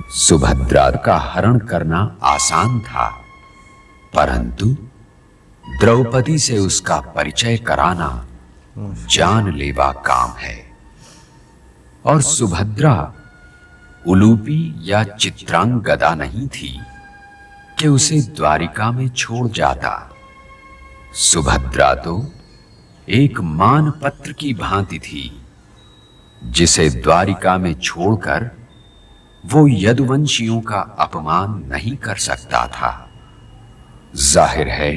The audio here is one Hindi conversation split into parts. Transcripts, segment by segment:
सुभद्रा का हरण करना आसान था, परंतु द्रौपदी से उसका परिचय कराना जानलेवा काम है। और सुभद्रा उलूपी या चित्रांग गदा नहीं थी कि उसे द्वारिका में छोड़ जाता। सुभद्रा तो एक मानपत्र की भांति थी, जिसे द्वारिका में छोड़कर वो यदुवंशियों का अपमान नहीं कर सकता था। जाहिर है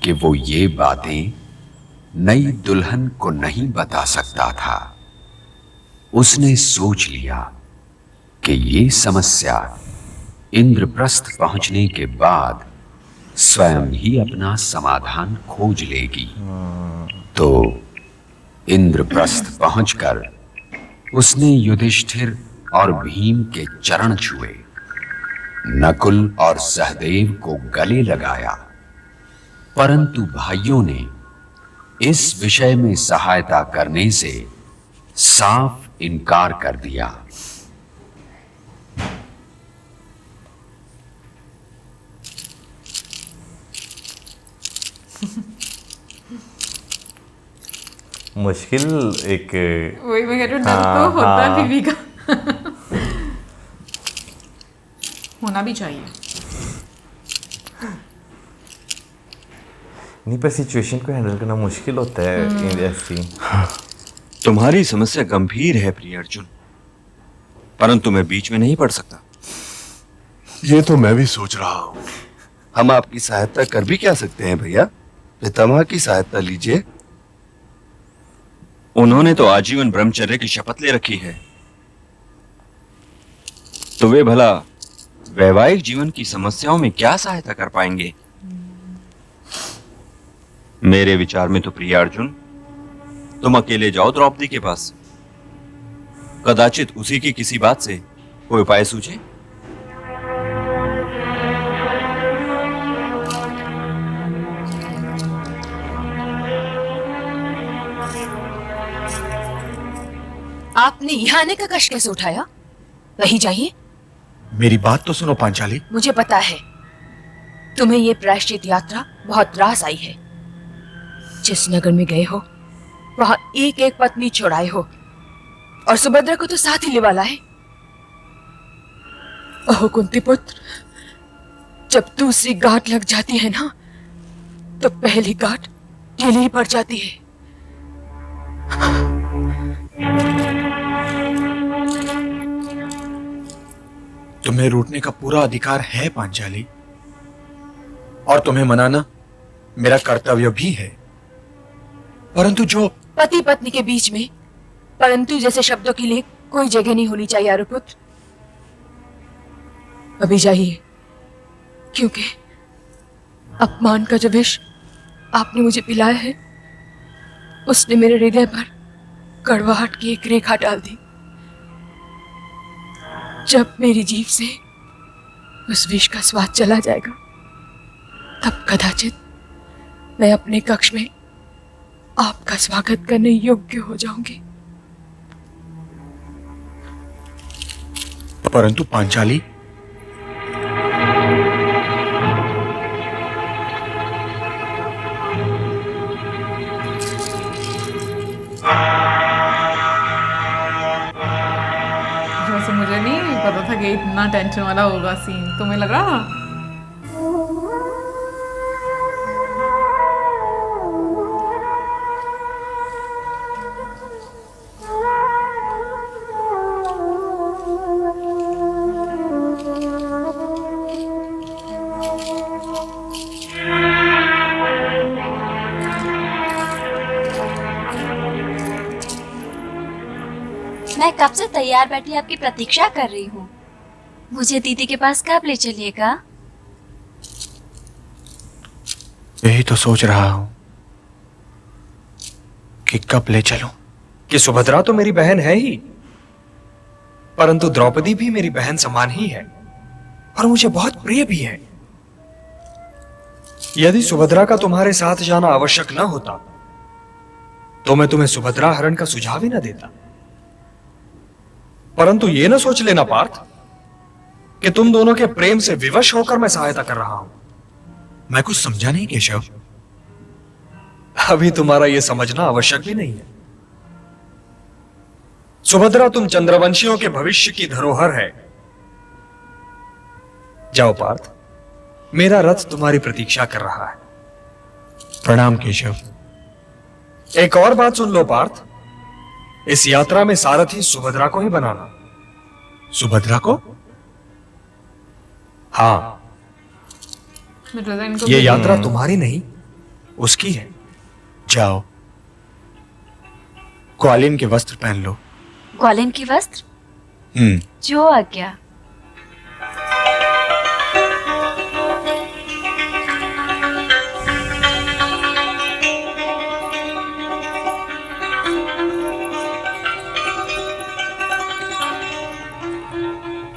कि वो ये बातें नई दुल्हन को नहीं बता सकता था। उसने सोच लिया कि ये समस्या इंद्रप्रस्थ पहुंचने के बाद स्वयं ही अपना समाधान खोज लेगी। तो इंद्रप्रस्थ पहुंचकर उसने युधिष्ठिर और भीम के चरण छुए, नकुल और सहदेव को गले लगाया, परंतु भाइयों ने इस विषय में सहायता करने से साफ इनकार कर दिया। मुश्किल एक वही मैं कह रही हूँ, डर तो होता है बीवी का। होना भी चाहिए। नहीं, पर सिचुएशन को हैंडल करना मुश्किल होता है ऐसी। तुम्हारी समस्या गंभीर है प्रिय अर्जुन, परंतु मैं बीच में नहीं पड़ सकता। ये तो मैं भी सोच रहा हूं। हम आपकी सहायता कर भी क्या सकते हैं भैया? पितामह की सहायता लीजिए। उन्होंने तो आजीवन ब्रह्मचर्य की शपथ ले रखी है, तो वे भला वैवाहिक जीवन की समस्याओं में क्या सहायता कर पाएंगे? मेरे विचार में तो प्रिय अर्जुन, तुम अकेले जाओ द्रौपदी के पास, कदाचित उसी की किसी बात से कोई उपाय सूझे। आपने यहाँ आने का कष्ट कैसे उठाया? वहीं जाइए। मेरी बात तो सुनो पांचाली। मुझे पता है तुम्हें ये प्रायश्चित यात्रा बहुत त्रास आई है। जिस नगर में गए हो वहां एक एक पत्नी छोड़ाए हो, और सुभद्रा को तो साथ ही ले वाला है। ओह कुंती पुत्र, जब दूसरी गांठ लग जाती है ना, तो पहली गांठ ढीली ही पड़ जाती है। तुम्हें रूठने का पूरा अधिकार है पांचाली, और तुम्हें मनाना मेरा कर्तव्य भी है, परंतु जो पति पत्नी के बीच में परंतु जैसे शब्दों के लिए कोई जगह नहीं होनी चाहिए आर्यपुत्र। अभी जाइए, क्योंकि अपमान का जो विष आपने मुझे पिलाया है, उसने मेरे हृदय पर कड़वाहट की एक रेखा डाल दी। जब मेरी जीभ से उस विष का स्वाद चला जाएगा, तब कदाचित मैं अपने कक्ष में आपका स्वागत करने योग्य हो जाऊंगी। परंतु पांचाली, वैसे मुझे नहीं पता था कि इतना टेंशन वाला होगा सीन। तुम्हें लग रहा? मैं कब से तैयार बैठी आपकी प्रतीक्षा कर रही हूँ। मुझे दीदी के पास कब ले चलिएगा? यही तो सोच रहा हूं कि कब ले चलूं। कि सुभद्रा तो मेरी बहन है ही, परंतु द्रौपदी भी मेरी बहन समान ही है और मुझे बहुत प्रिय भी है। यदि सुभद्रा का तुम्हारे साथ जाना आवश्यक न होता, तो मैं तुम्हें सुभद्रा हरण का सुझाव ही न देता। परंतु ये न सोच लेना पार्थ कि तुम दोनों के प्रेम से विवश होकर मैं सहायता कर रहा हूं। मैं कुछ समझा नहीं केशव। अभी तुम्हारा यह समझना आवश्यक भी नहीं है। सुभद्रा, तुम चंद्रवंशियों के भविष्य की धरोहर है। जाओ पार्थ, मेरा रथ तुम्हारी प्रतीक्षा कर रहा है। प्रणाम केशव। एक और बात सुन लो पार्थ, इस यात्रा में सारथी सुभद्रा को ही बनाना। सुभद्रा को? हाँ, मतलब इनको ये यात्रा तुम्हारी नहीं, उसकी है। जाओ, ग्वालिन के वस्त्र पहन लो। ग्वालिन की वस्त्र? जो आज्ञा।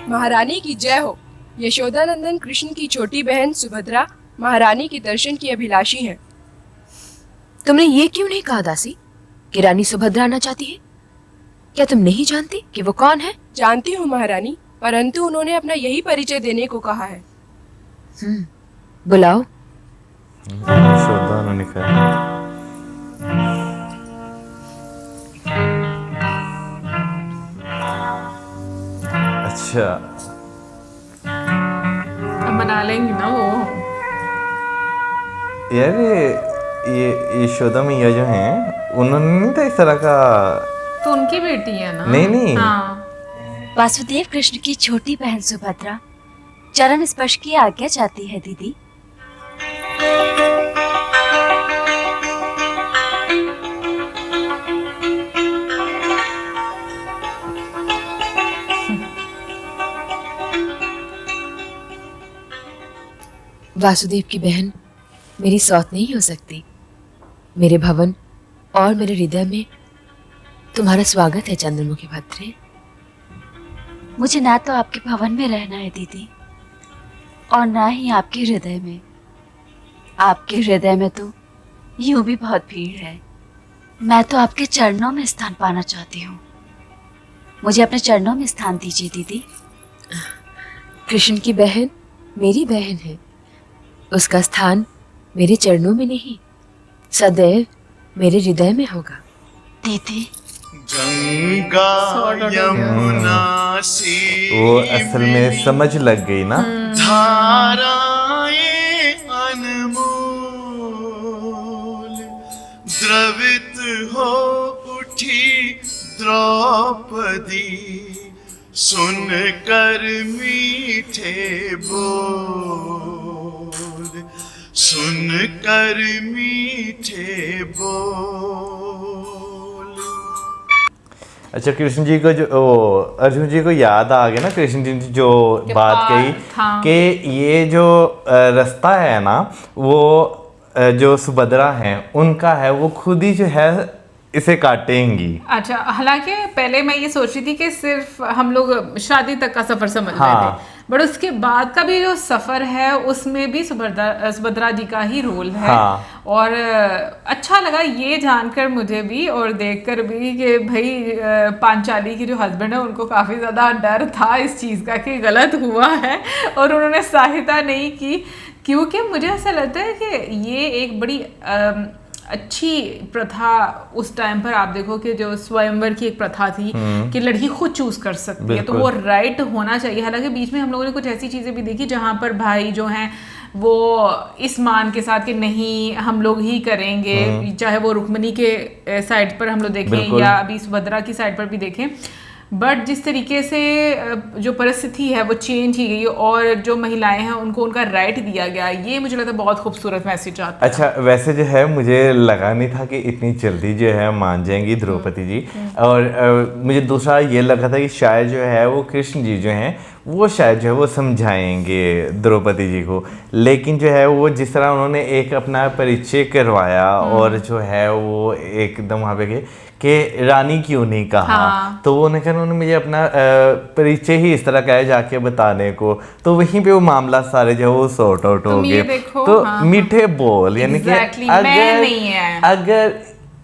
महारानी की जय हो। यशोदानंदन कृष्ण की छोटी बहन सुभद्रा महारानी के दर्शन की अभिलाषी हैं। तुमने ये क्यों नहीं कहा दासी कि रानी सुभद्रा आना चाहती है? क्या तुम नहीं जानती कि वो कौन है? जानती हूँ महारानी, परंतु उन्होंने अपना यही परिचय देने को कहा है। बुलाओ। यशोदा ने कहा। अच्छा, अब मना लेंगी ना वो। यार ये यशोदा मैया जो हैं, उन्होंने नहीं था इस तरह का। तो उनकी बेटी है ना? नहीं। हाँ। वासुदेव कृष्ण की छोटी बहन सुभद्रा चरण स्पर्श की आज्ञा चाहती है दीदी। वासुदेव की बहन मेरी सौत नहीं हो सकती। मेरे भवन और मेरे हृदय में तुम्हारा स्वागत है चंद्रमुखी भद्रे। मुझे ना तो आपके भवन में रहना है दीदी, और ना ही आपके हृदय में। आपके हृदय में तो यूं भी बहुत भीड़ है। मैं तो आपके चरणों में स्थान पाना चाहती हूँ। मुझे अपने चरणों में स्थान दीजिए दीदी। कृष्ण की बहन मेरी बहन है, उसका स्थान मेरे चरणों में नहीं, सदैव मेरे हृदय में होगा। दीदी, गंगा यमुना सी वो असल में समझ लग गई ना। धाराएं अनमोल द्रवित हो उठी द्रौपदी, सुन कर मीठे बोल, सुन कर मीठे बोल। अच्छा, कृष्ण जी को जो अर्जुन जी को याद आ गया ना, कृष्ण जी ने जो बात कही कि ये जो रास्ता है ना, वो जो सुभद्रा है उनका है, वो खुद ही जो है इसे काटेंगी। अच्छा, हालांकि पहले मैं ये सोच रही थी कि सिर्फ हम लोग शादी तक का सफर समझ रहे थे, बट उसके बाद का भी जो सफर है उसमें भी सुभद्रा जी का ही रोल है। और अच्छा लगा ये जानकर मुझे भी और देखकर भी कि भाई पांचाली की जो हस्बैंड है उनको काफ़ी ज़्यादा डर था इस चीज़ का कि गलत हुआ है, और उन्होंने सहायता नहीं की, क्योंकि मुझे ऐसा लगता है कि ये एक बड़ी अच्छी प्रथा उस टाइम पर, आप देखो कि जो स्वयंवर की एक प्रथा थी कि लड़की खुद चूज कर सकती है, तो वो राइट होना चाहिए। हालांकि बीच में हम लोगों ने कुछ ऐसी चीजें भी देखी जहां पर भाई जो हैं वो इस मान के साथ कि नहीं हम लोग ही करेंगे, चाहे वो रुक्मणी के साइड पर हम लोग देखें या अभी सुभद्रा की साइड पर भी देखें, बट जिस तरीके से जो परिस्थिति है वो चेंज की गई और जो महिलाएं हैं उनको उनका राइट दिया गया, ये मुझे लगता है बहुत खूबसूरत मैसेज आता है। अच्छा, वैसे जो है मुझे लगा नहीं था कि इतनी जल्दी जो है मान जाएंगी द्रौपदी जी, और मुझे दूसरा ये लगा था कि शायद जो है वो कृष्ण जी जो हैं वो शायद जो है वो समझाएंगे द्रौपदी जी को, लेकिन जो है वो जिस तरह उन्होंने एक अपना परिचय करवाया और जो है वो एकदम वहाँ पे गए कि रानी क्यों नहीं कहा, तो वो उन्होंने मुझे अपना परिचय ही इस तरह का है जाके बताने को, तो वहीं पे वो मामला सारे जो है वो सॉर्ट आउट हो गए। तो मीठे बोल, यानी कि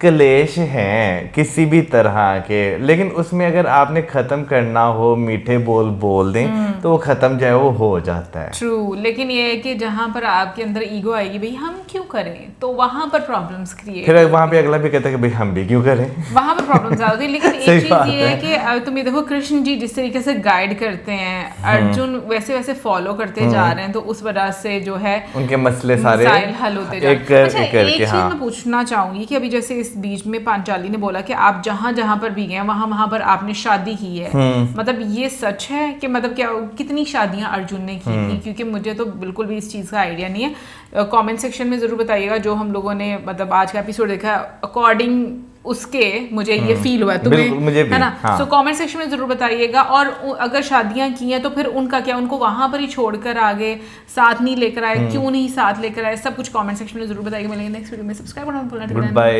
क्लेश हैं किसी भी तरह के, लेकिन उसमें अगर आपने ख़त्म करना हो मीठे बोल बोल दें तो वो ख़त्म जो है वो हो जाता है। ट्रू, लेकिन ये है कि जहाँ पर आपके अंदर ईगो आएगी भाई हम क्यों करें, तो वहाँ पर प्रॉब्लम्स क्रिएट, फिर वहाँ पे अगला भी कहता है कि भाई हम भी क्यों करें, वहाँ पर प्रॉब्लम्स आ होती है। लेकिन सही एक चीज बात ये है है। कि तुम ये देखो कृष्ण जी जिस तरीके से गाइड करते हैं, अर्जुन वैसे वैसे फॉलो करते जा रहे हैं, तो उस वजह से जो है उनके मसले सारे मसाइल हल होते जा रहे एक हैं। अच्छा, एक करके। एक चीज हाँ मैं पूछना चाहूंगी कि अभी जैसे इस बीच में पांचाली ने बोला कि आप जहाँ जहाँ पर भी गए वहां वहां पर आपने शादी की है, मतलब ये सच है कि मतलब क्या कितनी शादियां अर्जुन ने की थी? क्योंकि मुझे तो बिल्कुल भी इस चीज का आइडिया नहीं है। कमेंट सेक्शन में जरूर बताइएगा जो हम लोगों ने मतलब आज का एपिसोड देखा, अकॉर्डिंग उसके मुझे ये फील हुआ, तुम्हें बिल्कुल, मुझे भी, है ना? हाँ। सो कमेंट सेक्शन में जरूर बताइएगा। और अगर शादियां की हैं तो फिर उनका क्या, उनको वहां पर ही छोड़कर आगे साथ नहीं लेकर आए, क्यों नहीं साथ लेकर आए, सब कुछ कमेंट सेक्शन में जरूर बताइएगा। मिलेंगे नेक्स्ट वीडियो में, सब्सक्राइब करना मत भूलना। Good bye.